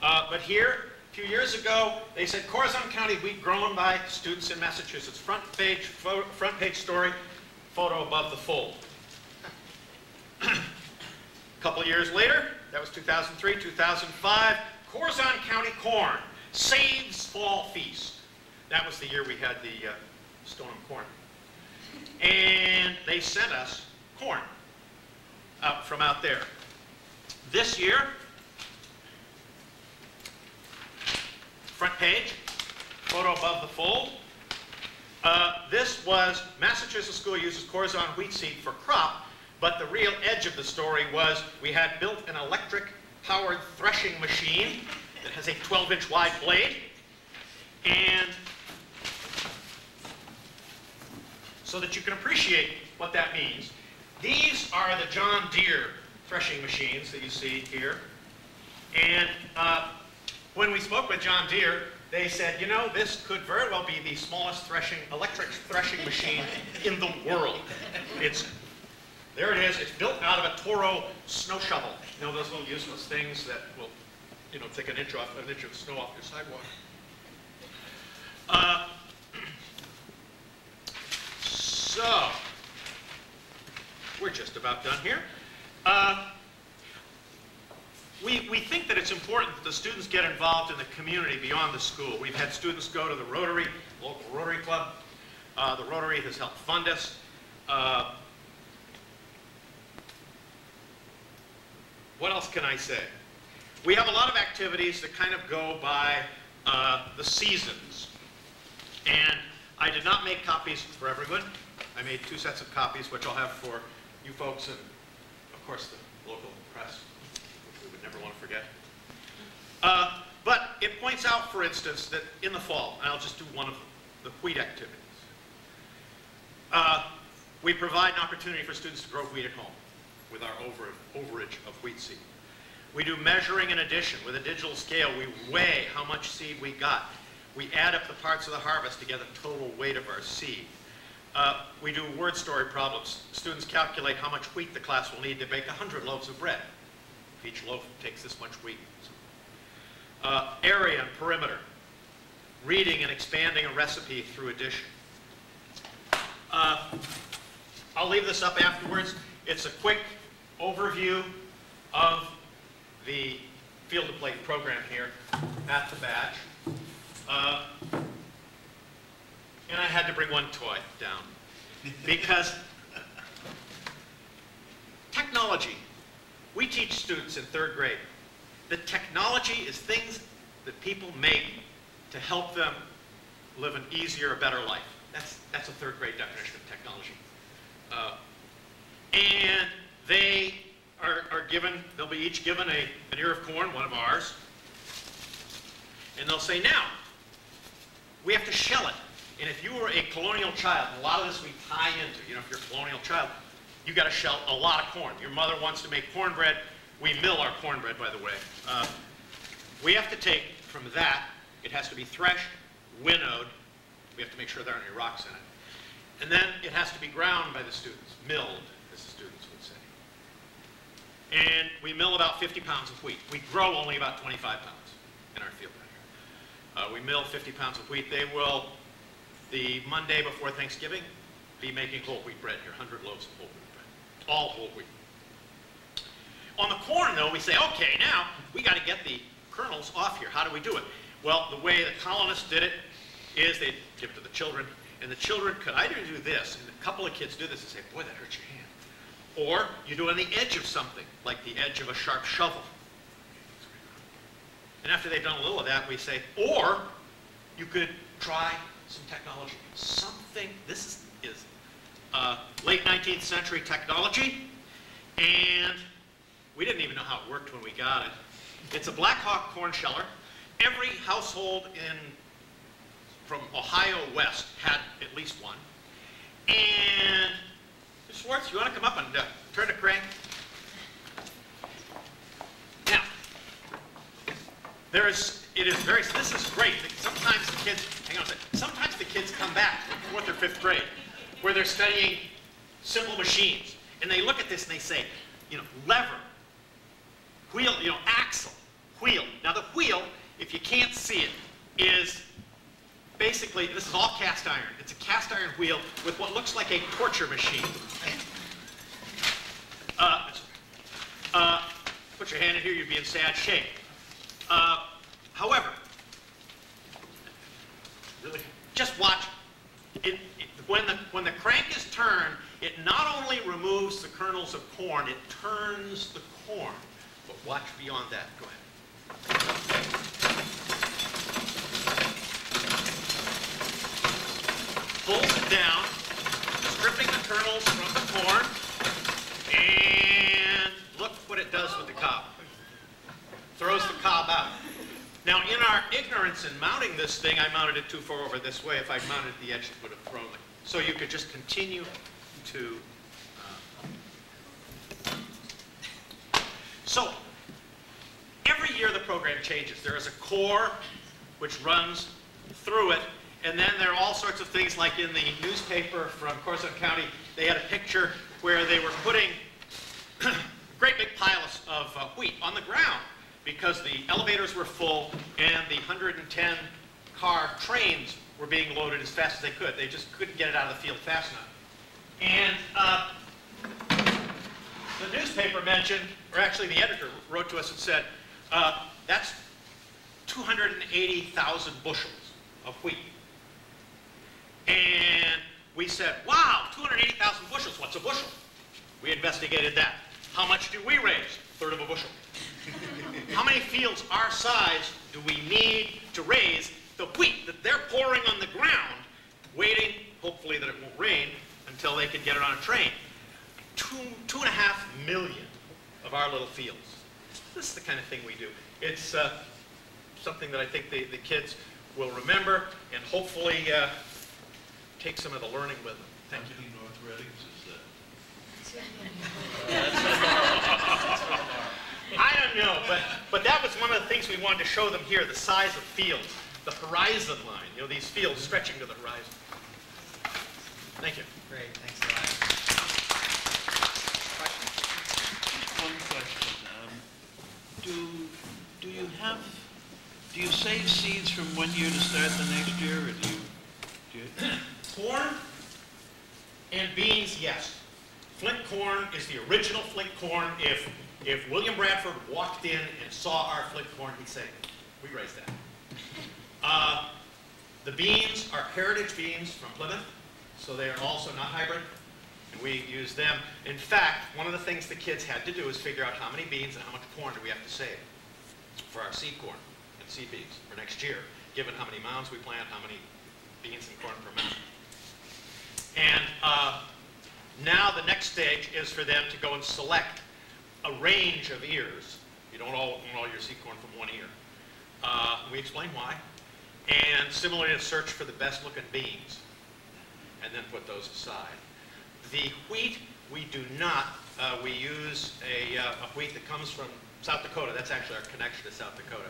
But here, a few years ago, they said Corazon County wheat grown by students in Massachusetts. Front page story, photo above the fold. A couple years later, that was 2003, 2005, Corazon County corn saves fall feast. That was the year we had the Stoneham corn. And they sent us corn from out there. This year, front page, photo above the fold. This was Massachusetts school uses Corazon wheat seed for crop, but the real edge of the story was we had built an electric-powered threshing machine that has a 12-inch wide blade, and so that you can appreciate what that means, these are the John Deere threshing machines that you see here. And when we spoke with John Deere, they said, you know, this could very well be the smallest electric threshing machine in the world. There it is. It's built out of a Toro snow shovel. You know, those little useless things that will, you know, take an inch of snow off your sidewalk. So, we're just about done here. We think that it's important that the students get involved in the community beyond the school. We've had students go to the Rotary, local Rotary Club. The Rotary has helped fund us. What else can I say? We have a lot of activities that kind of go by the seasons. And I did not make copies for everyone. I made 2 sets of copies, which I'll have for you folks and, of course, the local press, which we would never want to forget. But it points out, for instance, that in the fall, and I'll just do one of the wheat activities, we provide an opportunity for students to grow wheat at home with our overage of wheat seed. We do measuring and addition. With a digital scale, we weigh how much seed we got. We add up the parts of the harvest to get the total weight of our seed. We do word story problems. Students calculate how much wheat the class will need to bake 100 loaves of bread. Each loaf takes this much wheat. Area and perimeter. Reading and expanding a recipe through addition. I'll leave this up afterwards. It's a quick overview of the Field to Plate program here at the badge. And I had to bring one toy down because technology, we teach students in 3rd grade that technology is things that people make to help them live an easier, better life. That's a 3rd grade definition of technology. And they are given, they'll be each given an ear of corn, one of ours, and they'll say, now, we have to shell it. And if you were a colonial child, and a lot of this we tie into, you know, if you're a colonial child, you've got to shell a lot of corn. Your mother wants to make cornbread. We mill our cornbread, by the way. We have to take from that, it has to be threshed, winnowed. We have to make sure there aren't any rocks in it. And then it has to be ground by the students, milled, as the students would say. And we mill about 50 pounds of wheat. We grow only about 25 pounds in our field down here. We mill 50 pounds of wheat. They will, the Monday before Thanksgiving, be making whole wheat bread here, 100 loaves of whole wheat bread, all whole wheat. On the corn, though, we say, okay, now we got to get the kernels off here. How do we do it? Well, the way the colonists did it is they'd give it to the children, and the children could either do this, and a couple of kids do this and say, boy, that hurts your hand. Or you do it on the edge of something, like the edge of a sharp shovel. And after they've done a little of that, we say, or you could try some technology. Something, this is late 19th century technology, and we didn't even know how it worked when we got it. It's a Black Hawk corn sheller. Every household from Ohio west had at least one. And Mr. Schwartz, you want to come up and turn the crank? Now, this is great. Sometimes the kids, hang on a second, sometimes the kids come back from 4th or 5th grade where they're studying simple machines. And they look at this and they say, you know, lever, wheel, you know, axle, wheel. Now the wheel wheel, if you can't see it, is basically, this is all cast iron. It's a cast iron wheel with what looks like a torture machine. Put your hand in here, you'd be in sad shape. However, really, just watch. When the crank is turned, it not only removes the kernels of corn, it turns the corn. But watch beyond that. Go ahead. Pulls it down, stripping the kernels from the corn, and look what it does with the cob. Throws the cob out. Now, in our ignorance in mounting this thing, I mounted it too far over this way. If I mounted it the edge, it would have thrown it. So you could just continue to... So, every year the program changes. There is a core which runs through it, and then there are all sorts of things like in the newspaper from Corzine County, they had a picture where they were putting a great big piles of wheat on the ground because the elevators were full and the 110 car trains were being loaded as fast as they could. They just couldn't get it out of the field fast enough. And the newspaper mentioned, or actually the editor wrote to us and said, that's 280,000 bushels of wheat. And we said, wow, 280,000 bushels, what's a bushel? We investigated that. How much do we raise? A third of a bushel. How many fields our size do we need to raise the wheat that they're pouring on the ground, waiting, hopefully that it won't rain, until they can get it on a train? 2.5 million of our little fields. This is the kind of thing we do. It's something that I think the kids will remember and hopefully take some of the learning with them. Thank you. North Reddings is I don't know, but that was one of the things we wanted to show them here, the size of fields, the horizon line, you know, these fields stretching to the horizon. Thank you. Great, thanks a lot. one question. Do you save seeds from one year to start the next year, or do you Corn and beans, yes. Flint corn is the original Flint corn. If William Bradford walked in and saw our Flint corn, he'd say, we raised that. The beans are heritage beans from Plymouth, so they are also not hybrid, and we use them. In fact, one of the things the kids had to do is figure out how many beans and how much corn do we have to save for our seed corn and seed beans for next year, given how many mounds we plant, how many beans and corn per mound. And now the next stage is for them to go and select a range of ears. You don't all your seed corn from one ear. We explain why. And similarly to search for the best looking beans and then put those aside. The wheat, we do not. We use a wheat that comes from South Dakota. That's actually our connection to South Dakota,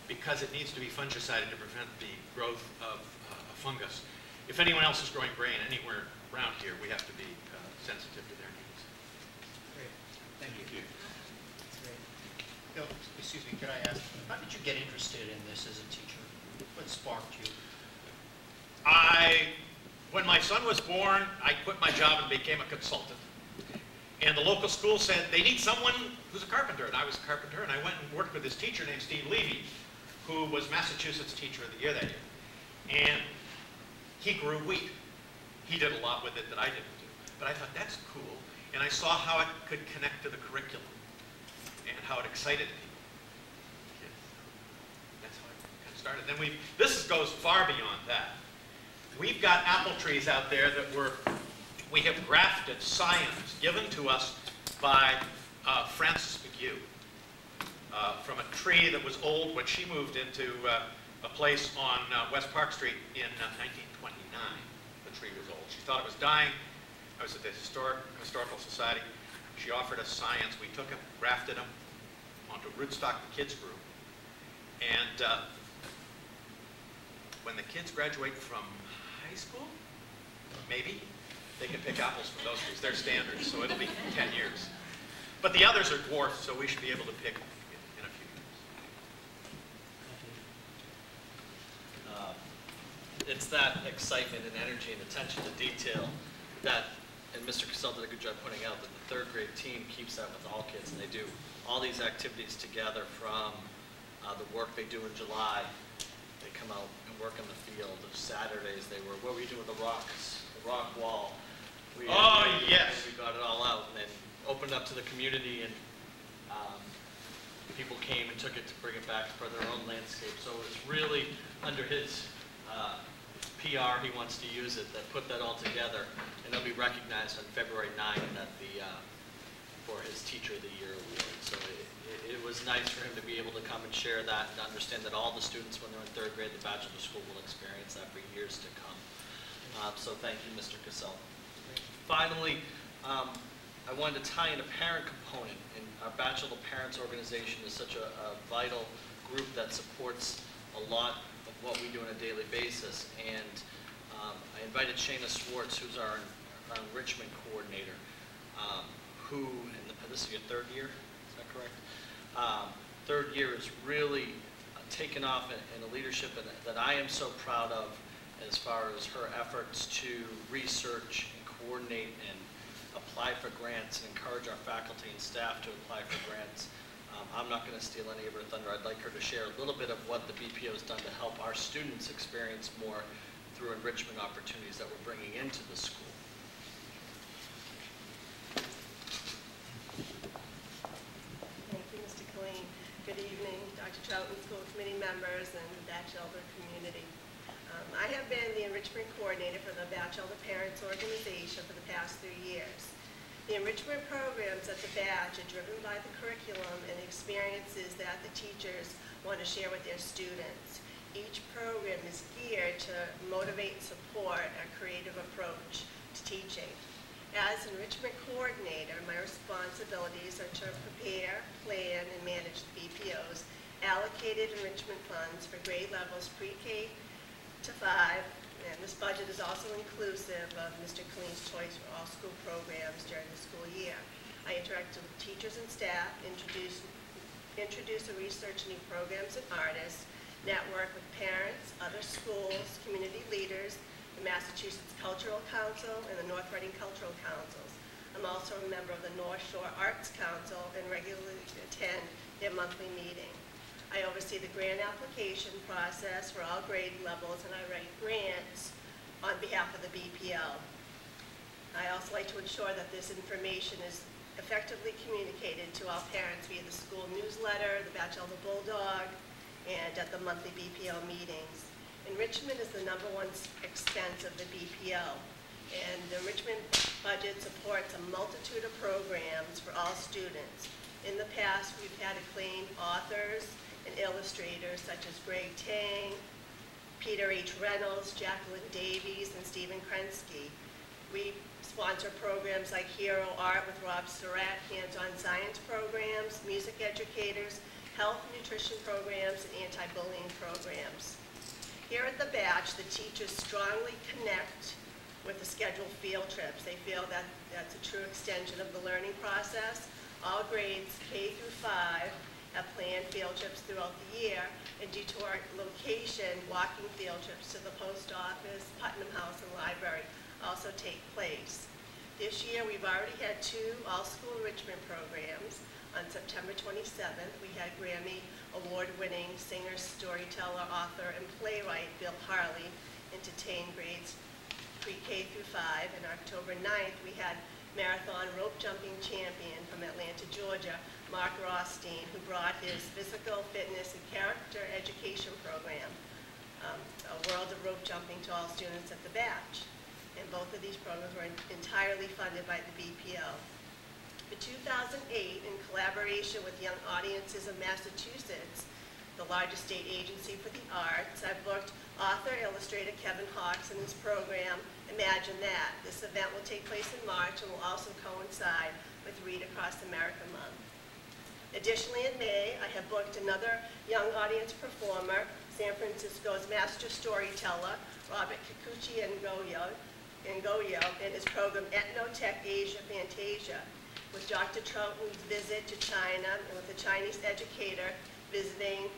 because it needs to be fungicided to prevent the growth of a fungus. If anyone else is growing grain anywhere around here, we have to be sensitive to their needs. Great, thank you. That's great. Bill, excuse me, could I ask, how did you get interested in this as a teacher? What sparked you? When my son was born, I quit my job and became a consultant. And the local school said, they need someone who's a carpenter. And I was a carpenter, and I went and worked with this teacher named Steve Levy, who was Massachusetts Teacher of the Year that year. And he grew wheat. He did a lot with it that I didn't do. But I thought, that's cool. And I saw how it could connect to the curriculum and how it excited people. That's how it kind of started. Then this goes far beyond that. We've got apple trees out there that we have grafted scions given to us by Frances McHugh from a tree that was old when she moved into a place on West Park Street in 1929. The tree was old. She thought it was dying. I was at the Historical Society. She offered us scions. We took them, grafted them onto rootstock the kids grew. And when the kids graduate from high school, maybe, they can pick apples from those trees. They're standards, so it'll be 10 years. But the others are dwarfed, so we should be able to pick in a few years. it's that excitement and energy and attention to detail that, and Mr. Cassell did a good job pointing out that the third grade team keeps that with all kids, and they do all these activities together from the work they do in July. They come out and work in the field. Saturdays they were, what were you doing with the rocks, the rock wall? Yes. We got it all out and then opened up to the community, and people came and took it to bring it back for their own landscape. So it's really under his PR, he wants to use it, that put that all together, and it'll be recognized on February 9th at the, for his Teacher of the Year award. So it was nice for him to be able to come and share that and understand that all the students, when they're in third grade, the Bachelor School will experience that for years to come. So thank you, Mr. Cassell. Finally, I wanted to tie in a parent component, and our Bachelor Parents Organization is such a vital group that supports a lot of what we do on a daily basis. And I invited Shayna Swartz, who's our enrichment coordinator, who, this is your third year, is that correct? Third year is really taken off in a leadership that I am so proud of, as far as her efforts to research and coordinate and apply for grants and encourage our faculty and staff to apply for grants. I'm not going to steal any of her thunder. I'd like her to share a little bit of what the BPO has done to help our students experience more through enrichment opportunities that we're bringing into the school. Thank you, Mr. Killeen. Good evening, Dr. Trouton, school committee members, and the Batchelder community. I have been the enrichment coordinator for the Batchelder Parents Organization for the past 3 years. The enrichment programs at the Batch are driven by the curriculum and experiences that the teachers want to share with their students. Each program is geared to motivate and support a creative approach to teaching. As enrichment coordinator, my responsibilities are to prepare, plan, and manage the BPO's allocated enrichment funds for grade levels pre-K to 5, and this budget is also inclusive of Mr. Killeen's Choice for All School programs during the school year. I interact with teachers and staff, introduce and research new programs and artists, network with parents, other schools, community leaders, the Massachusetts Cultural Council, and the North Reading Cultural Councils. I'm also a member of the North Shore Arts Council and regularly attend their monthly meeting. I oversee the grant application process for all grade levels, and I write grants on behalf of the BPO. I also like to ensure that this information is effectively communicated to all parents via the school newsletter, the Batchelder Bulldog, and at the monthly BPO meetings. Enrichment is the #1 expense of the BPO, and the enrichment budget supports a multitude of programs for all students. In the past, we've had acclaimed authors and illustrators such as Greg Tang, Peter H. Reynolds, Jacqueline Davies, and Stephen Krensky. We sponsor programs like Hero Art with Rob Surratt, hands-on science programs, music educators, health and nutrition programs, and anti-bullying programs. Here at the Batch, the teachers strongly connect with the scheduled field trips. They feel that that's a true extension of the learning process. All grades K through 5 have planned field trips throughout the year, and due to our location, walking field trips to the post office, Putnam House, and library also take place. This year, we've already had 2 all-school enrichment programs. On September 27th, we had Grammy award-winning singer, storyteller, author, and playwright Bill Harley entertain grades pre-K through 5. And October 9th, we had marathon rope jumping champion from Atlanta, Georgia, Mark Rothstein, who brought his physical fitness and character education program, A World of Rope Jumping, to all students at the Batch. And both of these programs were entirely funded by the BPO. For 2008, in collaboration with Young Audiences of Massachusetts, the largest state agency for the arts, I booked author-illustrator Kevin Hawks and his program, Imagine That. This event will take place in March and will also coincide with Read Across America Month. Additionally, in May, I have booked another young audience performer, San Francisco's master storyteller, Robert Kikuchi Ngoyo, and his program Ethnotech Asia Fantasia, with Dr. Trouton's visit to China and with a Chinese educator visiting